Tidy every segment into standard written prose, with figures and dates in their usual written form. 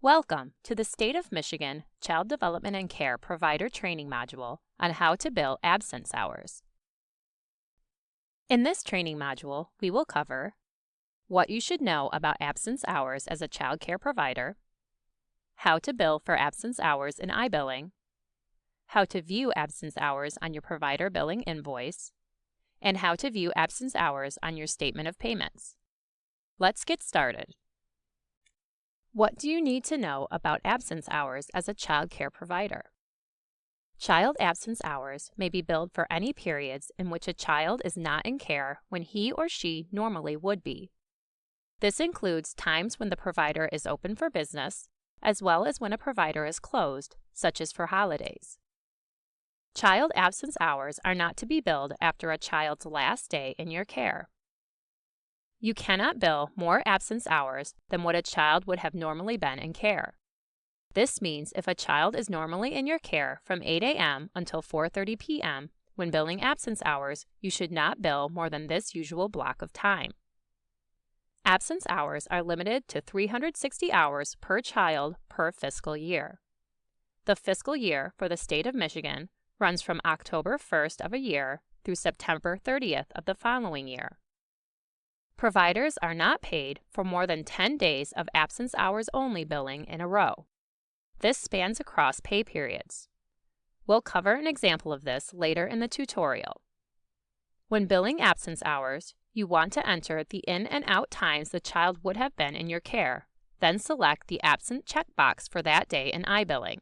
Welcome to the State of Michigan Child Development and Care Provider Training Module on how to bill absence hours. In this training module, we will cover what you should know about absence hours as a child care provider, how to bill for absence hours in iBilling, how to view absence hours on your provider billing invoice, and how to view absence hours on your statement of payments. Let's get started. What do you need to know about absence hours as a child care provider? Child absence hours may be billed for any periods in which a child is not in care when he or she normally would be. This includes times when the provider is open for business, as well as when a provider is closed, such as for holidays. Child absence hours are not to be billed after a child's last day in your care. You cannot bill more absence hours than what a child would have normally been in care. This means if a child is normally in your care from 8 a.m. until 4:30 p.m., when billing absence hours, you should not bill more than this usual block of time. Absence hours are limited to 360 hours per child per fiscal year. The fiscal year for the state of Michigan runs from October 1st of a year through September 30th of the following year. Providers are not paid for more than 10 days of absence hours only billing in a row. This spans across pay periods. We'll cover an example of this later in the tutorial. When billing absence hours, you want to enter the in and out times the child would have been in your care, then select the absent checkbox for that day in iBilling.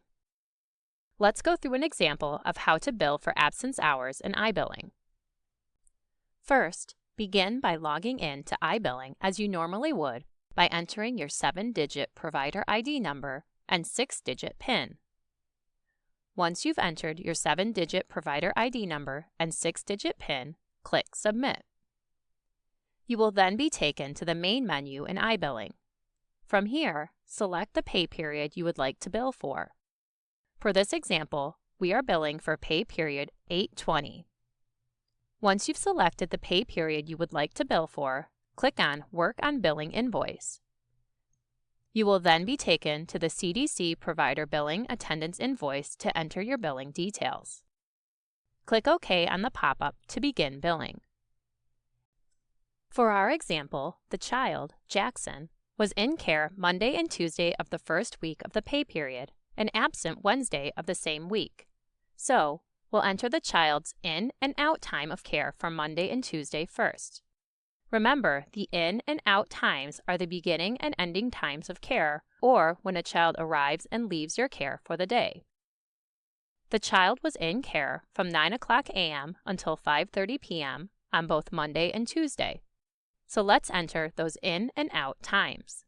Let's go through an example of how to bill for absence hours in iBilling. First, begin by logging in to iBilling as you normally would by entering your 7-digit provider ID number and 6-digit PIN. Once you've entered your 7-digit provider ID number and 6-digit PIN, click Submit. You will then be taken to the main menu in iBilling. From here, select the pay period you would like to bill for. For this example, we are billing for pay period 8/20. Once you've selected the pay period you would like to bill for, click on Work on Billing Invoice. You will then be taken to the CDC Provider Billing Attendance Invoice to enter your billing details. Click OK on the pop-up to begin billing. For our example, the child, Jackson, was in care Monday and Tuesday of the first week of the pay period and absent Wednesday of the same week. So, we'll enter the child's in and out time of care for Monday and Tuesday first. Remember, the in and out times are the beginning and ending times of care, or when a child arrives and leaves your care for the day. The child was in care from 9 o'clock a.m. until 5:30 p.m. on both Monday and Tuesday. So let's enter those in and out times.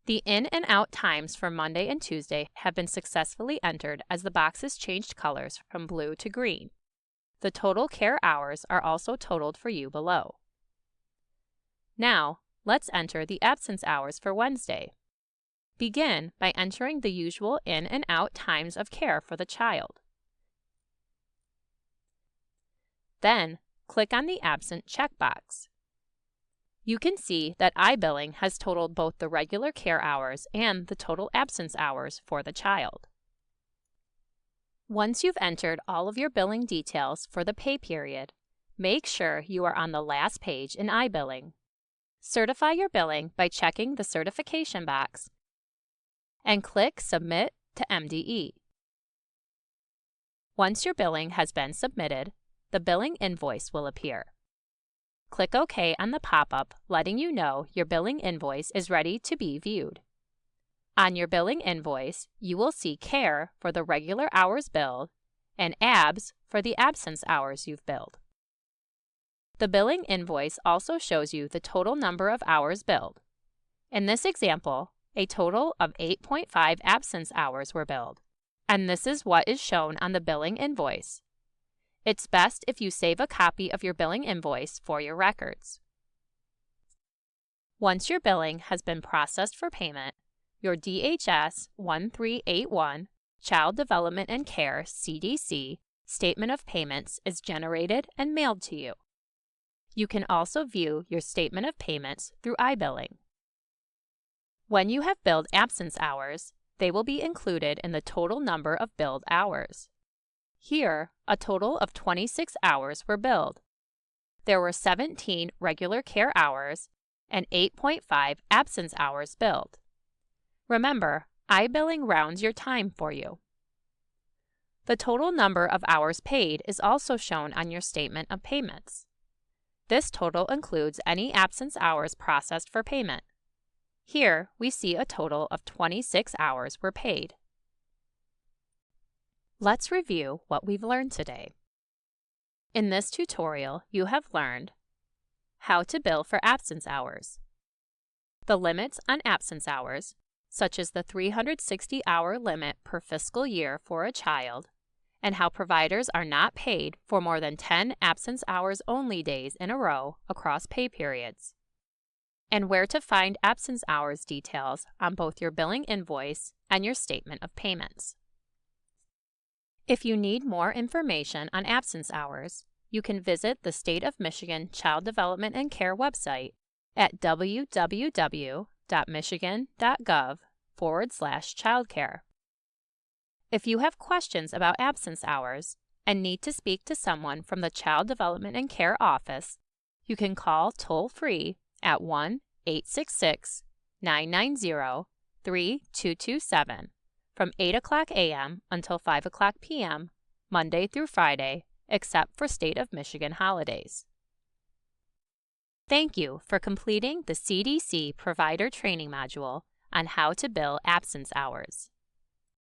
The in and out times for Monday and Tuesday have been successfully entered as the boxes changed colors from blue to green. The total care hours are also totaled for you below. Now, let's enter the absence hours for Wednesday. Begin by entering the usual in and out times of care for the child. Then, click on the absent checkbox. You can see that iBilling has totaled both the regular care hours and the total absence hours for the child. Once you've entered all of your billing details for the pay period, make sure you are on the last page in iBilling. Certify your billing by checking the certification box and click Submit to MDE. Once your billing has been submitted, the billing invoice will appear. Click OK on the pop-up, letting you know your billing invoice is ready to be viewed. On your billing invoice, you will see CARE for the regular hours billed and ABS for the absence hours you've billed. The billing invoice also shows you the total number of hours billed. In this example, a total of 8.5 absence hours were billed, and this is what is shown on the billing invoice. It's best if you save a copy of your billing invoice for your records. Once your billing has been processed for payment, your DHS 1381 Child Development and Care CDC Statement of Payments is generated and mailed to you. You can also view your statement of payments through iBilling. When you have billed absence hours, they will be included in the total number of billed hours. Here, a total of 26 hours were billed. There were 17 regular care hours and 8.5 absence hours billed. Remember, iBilling rounds your time for you. The total number of hours paid is also shown on your statement of payments. This total includes any absence hours processed for payment. Here, we see a total of 26 hours were paid. Let's review what we've learned today. In this tutorial, you have learned how to bill for absence hours, the limits on absence hours, such as the 360-hour limit per fiscal year for a child, and how providers are not paid for more than 10 absence hours only days in a row across pay periods, and where to find absence hours details on both your billing invoice and your statement of payments. If you need more information on absence hours, you can visit the State of Michigan Child Development and Care website at www.michigan.gov/childcare. If you have questions about absence hours and need to speak to someone from the Child Development and Care office, you can call toll-free at 1-866-990-3227 from 8 o'clock a.m. until 5 o'clock p.m., Monday through Friday, except for State of Michigan holidays. Thank you for completing the CDC Provider Training Module on how to bill absence hours.